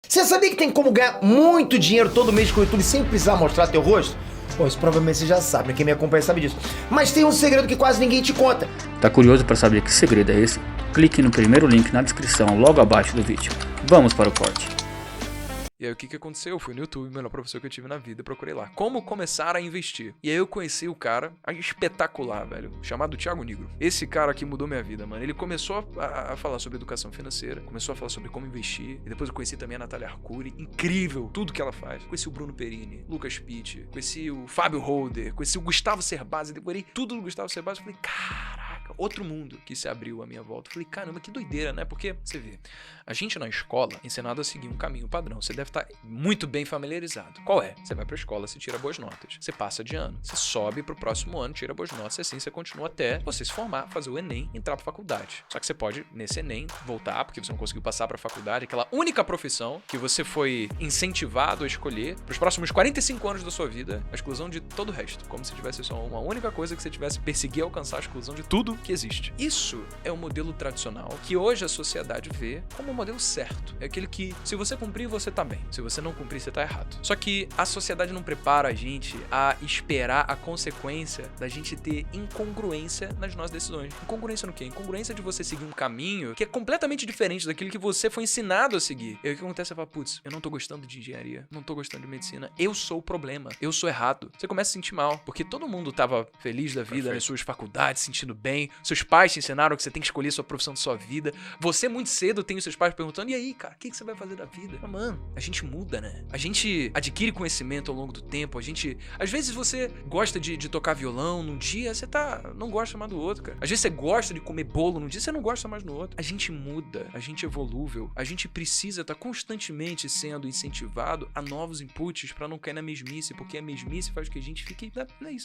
Você sabia que tem como ganhar muito dinheiro todo mês com o YouTube sem precisar mostrar teu rosto? Pô, isso provavelmente você já sabe, né? Quem me acompanha sabe disso. Mas tem um segredo que quase ninguém te conta. Tá curioso para saber que segredo é esse? Clique no primeiro link na descrição logo abaixo do vídeo. Vamos para o corte. E aí o que aconteceu? Eu fui no YouTube, o melhor professor que eu tive na vida, procurei lá. Como começar a investir? E aí eu conheci o cara espetacular, velho, chamado Thiago Nigro. Esse cara aqui mudou minha vida, mano. Ele começou a falar sobre educação financeira, começou a falar sobre como investir. E depois eu conheci também a Natália Arcuri. Incrível tudo que ela faz. Conheci o Bruno Perini, Lucas Pitt, conheci o Fábio Holder, conheci o Gustavo Cerbasi. Decorei tudo do Gustavo Cerbasi. Falei, caraca, outro mundo que se abriu à minha volta. Falei, caramba, que doideira, né? Porque, você vê, a gente na escola é ensinado a seguir um caminho padrão. Você deve estar muito bem familiarizado. Qual é? Você vai pra escola, você tira boas notas. Você passa de ano. Você sobe pro próximo ano, tira boas notas. E assim você continua até você se formar, fazer o Enem, entrar pra faculdade. Só que você pode, nesse Enem, voltar, porque você não conseguiu passar pra faculdade, aquela única profissão que você foi incentivado a escolher pros próximos 45 anos da sua vida, a exclusão de todo o resto. Como se tivesse só uma única coisa que você tivesse perseguir alcançar a exclusão de tudo que existe. Isso é o modelo tradicional que hoje a sociedade vê como o modelo certo. É aquele que, se você cumprir, você tá bem. Se você não cumprir, você tá errado. Só que a sociedade não prepara a gente a esperar a consequência da gente ter incongruência nas nossas decisões. Incongruência no quê? Incongruência de você seguir um caminho que é completamente diferente daquilo que você foi ensinado a seguir. E aí o que acontece? Você fala, putz, eu não tô gostando de engenharia, não tô gostando de medicina, eu sou o problema, eu sou errado. Você começa a se sentir mal, porque todo mundo tava feliz da vida, nas suas faculdades, se sentindo bem, seus pais te ensinaram que você tem que escolher a sua profissão de sua vida, você muito cedo tem os seus pais perguntando, e aí, cara, o que você vai fazer da vida? Mas, mano, a gente muda, né? A gente adquire conhecimento ao longo do tempo, às vezes você gosta de tocar violão num dia, você não gosta mais do outro, cara. Às vezes você gosta de comer bolo num dia, você não gosta mais no outro. A gente muda, a gente é evolúvel, a gente precisa estar constantemente sendo incentivado a novos inputs pra não cair na mesmice, porque a mesmice faz com que a gente fique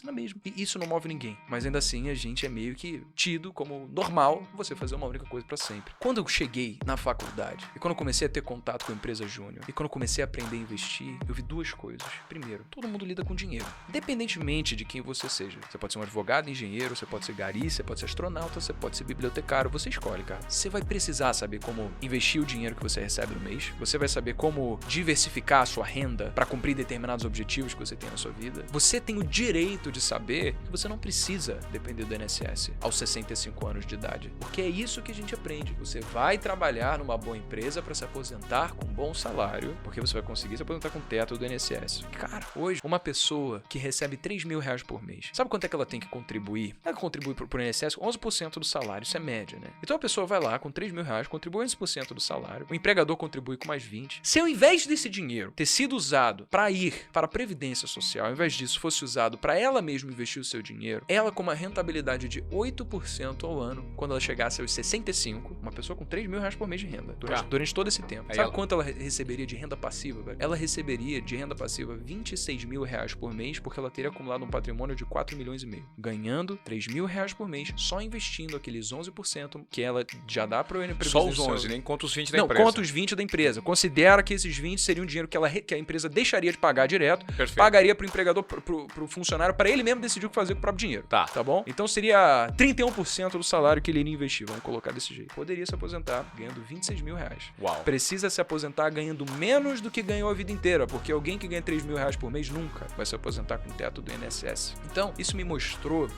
na mesma. E isso não move ninguém. Mas ainda assim, a gente é meio que tido como normal você fazer uma única coisa pra sempre. Quando eu cheguei na faculdade, e quando eu comecei a ter contato com a empresa júnior, e quando eu comecei a aprender a investir, eu vi duas coisas. Primeiro, todo mundo lida com dinheiro, independentemente de quem você seja. Você pode ser um advogado, engenheiro, você pode ser gari, você pode ser astronauta, você pode ser bibliotecário, você escolhe, cara. Você vai precisar saber como investir o dinheiro que você recebe no mês, você vai saber como diversificar a sua renda para cumprir determinados objetivos que você tem na sua vida. Você tem o direito de saber que você não precisa depender do INSS aos 65 anos de idade, porque é isso que a gente aprende. Você vai trabalhar numa boa empresa para se aposentar com um bom salário, porque você vai conseguir se aposentar com o teto do INSS. Cara, hoje, uma pessoa que recebe 3 mil reais por mês, sabe quanto é que ela tem que contribuir? Ela contribui pro INSS 11% do salário, isso é média, né? Então a pessoa vai lá com 3 mil reais, contribui 11% do salário, o empregador contribui com mais 20. Se ao invés desse dinheiro ter sido usado para ir para a Previdência Social, ao invés disso fosse usado para ela mesma investir o seu dinheiro, ela com uma rentabilidade de 8% ao ano, quando ela chegasse aos 65, uma pessoa com 3 mil reais por mês de renda, durante todo esse tempo. Sabe quanto ela receberia de renda passiva, velho? Ela receberia de renda passiva 26 mil reais por mês, porque ela teria acumulado um patrimônio de 4 milhões e meio. Ganhando 3 mil reais por mês, só investindo aqueles 11% que ela já dá para o INPS. Só os 11, nem conta os 20 da empresa. Não, conta os 20 da empresa. Considera que esses 20 seriam dinheiro que a empresa deixaria de pagar direto, Perfeito. pagaria pro empregador, pro funcionário, para ele mesmo decidir o que fazer com o próprio dinheiro. Tá bom? Então seria 31% do salário que ele iria investir, vamos colocar desse jeito. Poderia se aposentar ganhando 26 mil reais. Uau. Precisa se aposentar ganhando menos do que ganhou a vida inteira, porque alguém que ganha 3 mil reais por mês nunca vai se aposentar com o teto do INSS. Então, isso me mostrou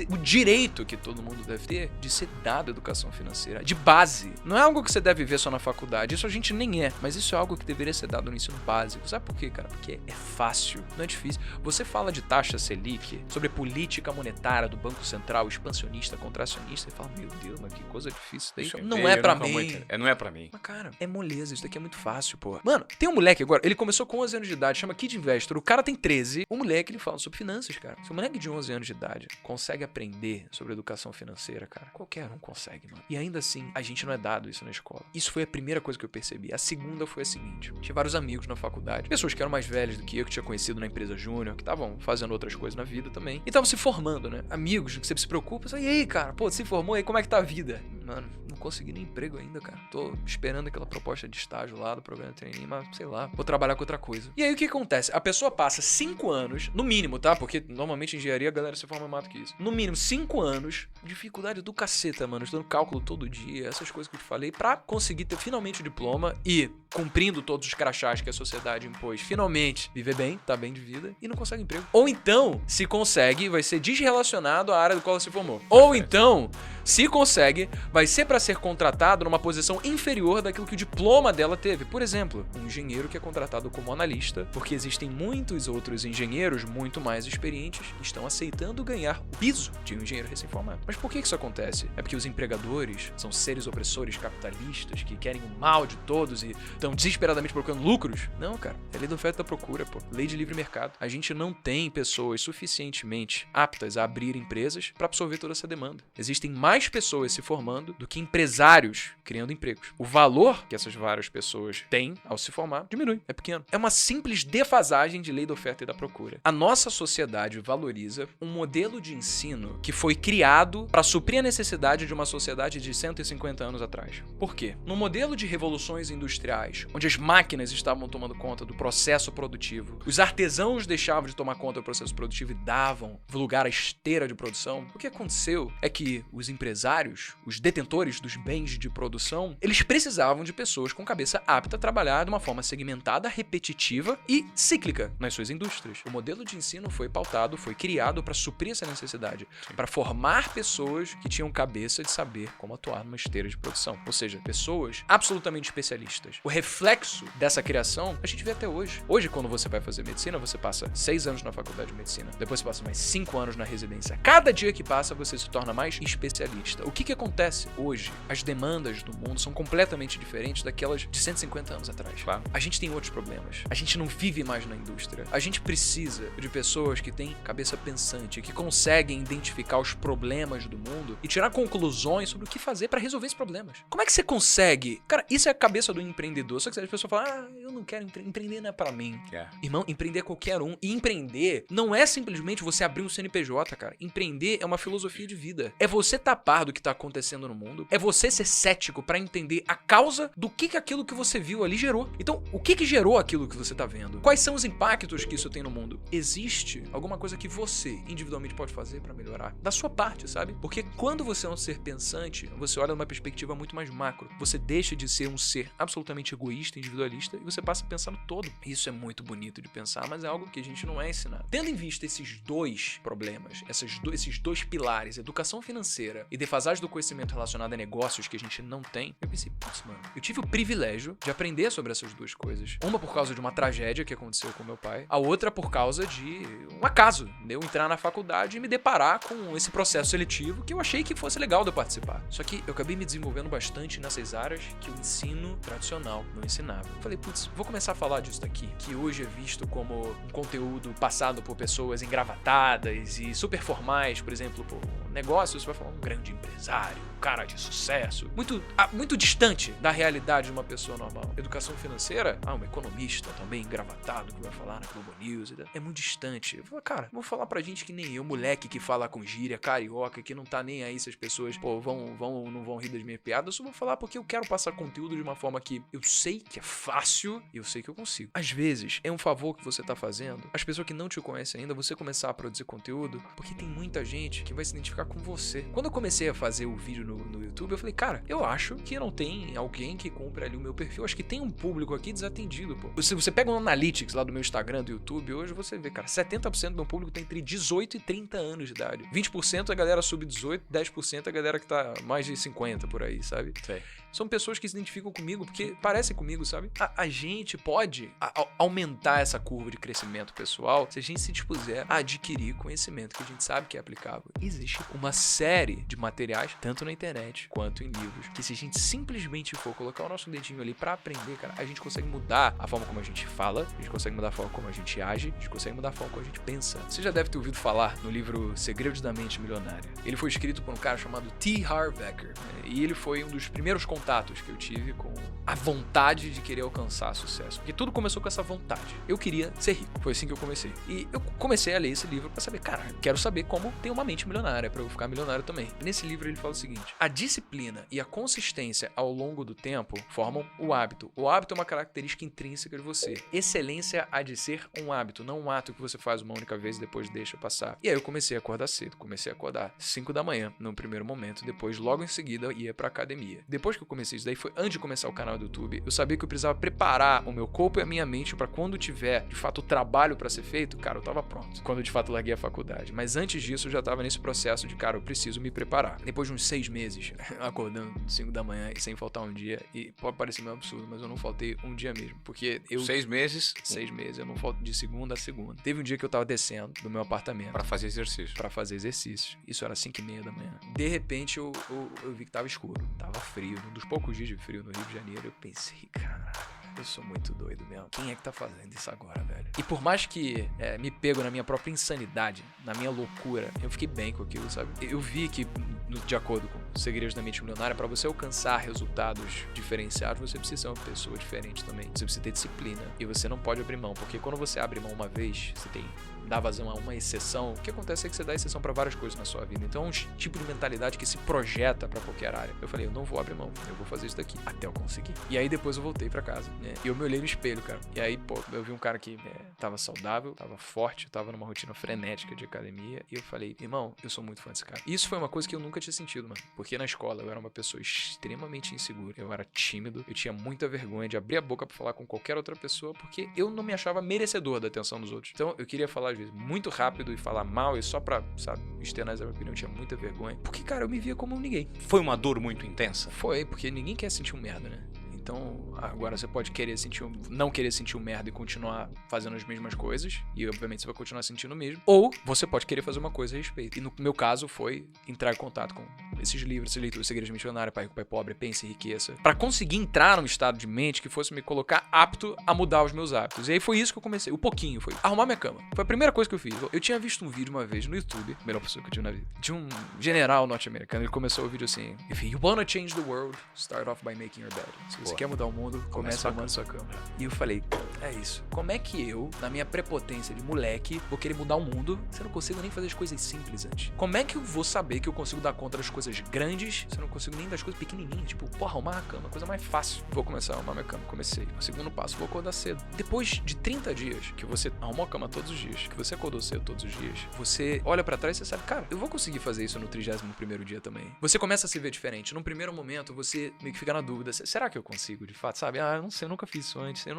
o direito que todo mundo deve ter de ser dado educação financeira, de base. Não é algo que você deve ver só na faculdade, isso a gente nem é, mas isso é algo que deveria ser dado no ensino básico. Sabe por quê, cara? Porque é fácil, não é difícil. Você fala de taxa Selic, sobre política monetária do Banco Central, expansionista, contracionista, e fala, meu Deus, mas que coisa difícil daí. Não é pra mim. Não é pra mim. Mas, cara, é moleza, isso daqui é muito fácil, pô. Mano, tem um moleque agora, ele começou com 11 anos de idade, chama Kid Investor, o cara tem 13, o moleque, ele fala sobre finanças, cara. Se um moleque de 11 anos de idade consegue aprender sobre educação financeira, cara, qualquer um consegue, mano. E ainda assim, a gente não é dado isso na escola. Isso foi a primeira coisa que eu percebi. A segunda foi a seguinte, tinha vários amigos na faculdade, pessoas que eram mais velhas do que eu tinha conhecido na empresa júnior, que estavam fazendo outras coisas na vida também, e estavam se formando, né? Amigos que você se preocupa, e aí, cara, pô, se formou, aí como é que tá a vida? mano, não consegui nem emprego ainda, cara. Tô esperando aquela proposta de estágio lá do programa de trainee, mas sei lá, vou trabalhar com outra coisa. E aí o que acontece? A pessoa passa 5 anos, no mínimo, tá? Porque normalmente em engenharia a galera se forma mais do que isso. No mínimo 5 anos, dificuldade do caceta, mano, estudando cálculo todo dia, essas coisas que eu te falei, pra conseguir ter finalmente o diploma e, cumprindo todos os crachás que a sociedade impôs, finalmente viver bem, tá bem de vida, e não consegue emprego. Ou então, se consegue, vai ser desrelacionado à área do qual ela se formou. Ou então, se consegue, vai ser pra ser contratado numa posição inferior daquilo que o diploma dela teve. Por exemplo, um engenheiro que é contratado como analista, porque existem muitos outros engenheiros muito mais experientes que estão aceitando ganhar o piso de um engenheiro recém-formado. Mas por que isso acontece? É porque os empregadores são seres opressores capitalistas que querem o mal de todos e estão desesperadamente procurando lucros? Não, cara. É lei da oferta e da procura, pô. Lei de livre mercado. A gente não tem pessoas suficientemente aptas a abrir empresas para absorver toda essa demanda. Existem mais pessoas se formando do que empresários criando empregos. O valor que essas várias pessoas têm ao se formar diminui, é pequeno. É uma simples defasagem de lei da oferta e da procura. A nossa sociedade valoriza um modelo de ensino que foi criado para suprir a necessidade de uma sociedade de 150 anos atrás. Por quê? No modelo de revoluções industriais, onde as máquinas estavam tomando conta do processo produtivo, os artesãos deixavam de tomar conta do processo produtivo e davam lugar à esteira de produção, o que aconteceu é que os empresários, os detentores dos bens de produção, eles precisavam de pessoas com cabeça apta a trabalhar de uma forma segmentada, repetitiva e cíclica nas suas indústrias. O modelo de ensino foi pautado, foi criado para suprir essa necessidade, para formar pessoas que tinham cabeça de saber como atuar numa esteira de produção. Ou seja, pessoas absolutamente especialistas. O reflexo dessa criação a gente vê até hoje. Hoje, quando você vai fazer medicina, você passa 6 anos na faculdade de medicina, depois você passa mais 5 anos na residência. Cada dia que passa, você se torna mais especialista. O que acontece hoje? As demandas do mundo são completamente diferentes daquelas de 150 anos atrás. Claro. A gente tem outros problemas. A gente não vive mais na indústria. A gente precisa de pessoas que têm cabeça pensante, que conseguem identificar os problemas do mundo e tirar conclusões sobre o que fazer para resolver esses problemas. Como é que você consegue? Cara, isso é a cabeça do empreendedor. Só que as pessoas falam, eu não quero empreender, não é pra mim. Irmão, empreender é qualquer um. E empreender não é simplesmente você abrir um CNPJ, cara. Empreender é uma filosofia de vida. É você tapar do que tá acontecendo no mundo. É você ser cético pra entender a causa do que aquilo que você viu ali gerou. Então, o que gerou aquilo que você tá vendo? Quais são os impactos que isso tem no mundo? Existe alguma coisa que você individualmente pode fazer pra melhorar? Da sua parte, sabe? Porque quando você é um ser pensante, você olha numa perspectiva muito mais macro. Você deixa de ser um ser absolutamente egoísta, individualista, e você passa a pensar no todo. Isso é muito bonito de pensar, mas é algo que a gente não é ensinado. Tendo em vista esses dois problemas, esses dois pilares, educação financeira e defasagem do conhecimento relacionado a negócios que a gente não tem, eu pensei, putz, mano, eu tive o privilégio de aprender sobre essas duas coisas. Uma por causa de uma tragédia que aconteceu com meu pai, a outra por causa de um acaso, de eu entrar na faculdade e me deparar com esse processo seletivo que eu achei que fosse legal de eu participar. Só que eu acabei me desenvolvendo bastante nessas áreas que o ensino tradicional não ensinava. Eu falei, putz, vou começar a falar disso daqui, que hoje é visto como um conteúdo passado por pessoas engravatadas e super formais, por exemplo, por negócio, você vai falar um grande empresário, um cara de sucesso, muito distante da realidade de uma pessoa normal. Educação financeira, um economista também engravatado que vai falar na Globo News, é muito distante. Eu falo, cara, vou falar pra gente que nem eu, moleque que fala com gíria, carioca, que não tá nem aí se as pessoas, não vão rir das minhas piadas, eu só vou falar porque eu quero passar conteúdo de uma forma que eu sei que é fácil e eu sei que eu consigo. Às vezes, é um favor que você tá fazendo, as pessoas que não te conhecem ainda, você começar a produzir conteúdo, porque tem muita gente que vai se identificar com você. Quando eu comecei a fazer o vídeo no YouTube, eu falei, cara, eu acho que não tem alguém que compre ali o meu perfil, acho que tem um público aqui desatendido, pô. Se você pega um Analytics lá do meu Instagram, do YouTube, hoje você vê, cara, 70% do meu público tem entre 18 e 30 anos de idade. 20% a galera sub-18, 10% a galera que tá mais de 50 por aí, sabe? Sei. São pessoas que se identificam comigo, porque parecem comigo, sabe? A gente pode aumentar essa curva de crescimento pessoal se a gente se dispuser a adquirir conhecimento que a gente sabe que é aplicável. Existe uma série de materiais, tanto na internet quanto em livros, que se a gente simplesmente for colocar o nosso dedinho ali pra aprender, cara, a gente consegue mudar a forma como a gente fala, a gente consegue mudar a forma como a gente age, a gente consegue mudar a forma como a gente pensa. Você já deve ter ouvido falar no livro Segredos da Mente Milionária. Ele foi escrito por um cara chamado T. Harv Eker, né? E ele foi um dos primeiros contatos que eu tive com a vontade de querer alcançar sucesso. Porque tudo começou com essa vontade. Eu queria ser rico. Foi assim que eu comecei. E eu comecei a ler esse livro pra saber, cara, quero saber como ter uma mente milionária, pra eu vou ficar milionário também. Nesse livro ele fala o seguinte: a disciplina e a consistência ao longo do tempo formam o hábito. O hábito é uma característica intrínseca de você. Excelência há de ser um hábito, não um ato que você faz uma única vez e depois deixa passar. E aí eu comecei a acordar cedo, comecei a acordar 5 da manhã no primeiro momento, depois logo em seguida ia pra academia. Depois que eu comecei isso daí, foi antes de começar o canal do YouTube, eu sabia que eu precisava preparar o meu corpo e a minha mente pra quando tiver, de fato, o trabalho pra ser feito, cara, eu tava pronto. Quando eu, de fato, larguei a faculdade. Mas antes disso, eu já tava nesse processo de, cara, eu preciso me preparar. Depois de uns 6 meses, acordando 5 da manhã e sem faltar um dia, e pode parecer meio absurdo, mas eu não faltei um dia mesmo, porque eu... 6 meses? 6 meses, eu não falto de segunda a segunda. Teve um dia que eu tava descendo do meu apartamento Pra fazer exercício. pra fazer exercícios. Isso era 5:30 da manhã. De repente, eu vi que tava escuro. Tava frio. Um dos poucos dias de frio no Rio de Janeiro, eu pensei, caralho, eu sou muito doido mesmo. Quem é que tá fazendo isso agora, velho? E por mais que me pego na minha própria insanidade, na minha loucura, eu fiquei bem com aquilo, sabe? Eu vi que, de acordo com os Segredos da Mente Milionária, pra você alcançar resultados diferenciados, você precisa ser uma pessoa diferente também. Você precisa ter disciplina. E você não pode abrir mão, porque quando você abre mão uma vez, você dá vazão a uma exceção, o que acontece é que você dá exceção pra várias coisas na sua vida. Então é um tipo de mentalidade que se projeta pra qualquer área. Eu falei, eu não vou abrir mão, eu vou fazer isso daqui até eu conseguir. E aí depois eu voltei pra casa, né? E eu me olhei no espelho, cara. E aí, pô, eu vi um cara que tava saudável, tava forte, tava numa rotina frenética de academia. E eu falei, irmão, eu sou muito fã desse cara. E isso foi uma coisa que eu nunca tinha sentido, mano. Porque na escola eu era uma pessoa extremamente insegura. Eu era tímido, eu tinha muita vergonha de abrir a boca pra falar com qualquer outra pessoa, porque eu não me achava merecedor da atenção dos outros. Então eu queria falar, às vezes, muito rápido e falar mal, e só pra, sabe, externalizar a minha opinião, eu tinha muita vergonha. Porque, cara, eu me via como um ninguém. Foi uma dor muito intensa? Foi, porque ninguém quer sentir um merda, né? Então, agora você pode não querer sentir um merda e continuar fazendo as mesmas coisas, e obviamente você vai continuar sentindo o mesmo, ou você pode querer fazer uma coisa a respeito. E no meu caso foi entrar em contato com esses livros, essa leitura, Segredos de Mente Milionária, Pai Rico, Pai Pobre, Pense em Riqueza, pra conseguir entrar num estado de mente que fosse me colocar apto a mudar os meus hábitos. E aí foi isso que eu comecei, o pouquinho foi arrumar minha cama. Foi a primeira coisa que eu fiz. Eu tinha visto um vídeo uma vez no YouTube, melhor pessoa que eu tive na vida, de um general norte-americano. Ele começou o vídeo assim: If you wanna change the world, start off by making your bed. Se você quer mudar o mundo, comece arrumando sua cama. E eu falei, é isso. Como é que eu, na minha prepotência de moleque, vou querer mudar o mundo se eu não consigo nem fazer as coisas simples antes? Como é que eu vou saber que eu consigo dar conta das coisas grandes se eu não consigo nem das coisas pequenininhas? Tipo, pô, arrumar a cama, coisa mais fácil. Vou começar a arrumar minha cama. Comecei. O segundo passo, vou acordar cedo. Depois de 30 dias que você arrumou a cama todos os dias, que você acordou cedo todos os dias, você olha pra trás e você sabe, cara, eu vou conseguir fazer isso no 31º dia também. Você começa a se ver diferente. Num primeiro momento, você meio que fica na dúvida, será que eu consigo, de fato? Sabe? Eu não sei, eu nunca fiz isso antes. Eu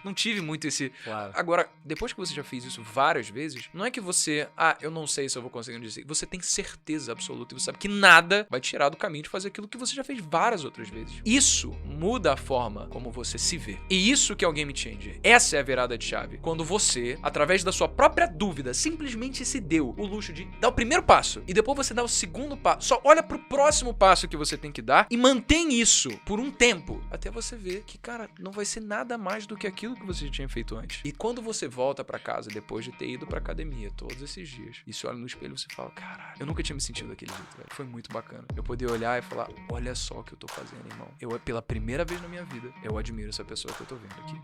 não tive muito esse... Claro. Agora, depois que você já fez isso várias vezes, não é que você... eu não sei se eu vou conseguir dizer. Você tem certeza absoluta e você sabe que nada vai te tirar do caminho de fazer aquilo que você já fez várias outras vezes. Isso muda a forma como você se vê. E isso que é o game changer. Essa é a virada de chave. Quando você, através da sua própria dúvida, simplesmente se deu o luxo de dar o primeiro passo e depois você dá o segundo passo. Só olha pro próximo passo que você tem que dar e mantém isso por um tempo até você ver que, cara, não vai ser nada mais do que aquilo que você já tinha feito antes. E quando você volta pra casa depois de ter ido pra academia todos esses dias e você olha no espelho, você fala, caralho, eu nunca tinha me sentido daquele jeito, velho. Foi muito bacana. Eu poder olhar e falar, olha só o que eu tô fazendo, irmão. Pela primeira vez na minha vida, eu admiro essa pessoa que eu tô vendo aqui.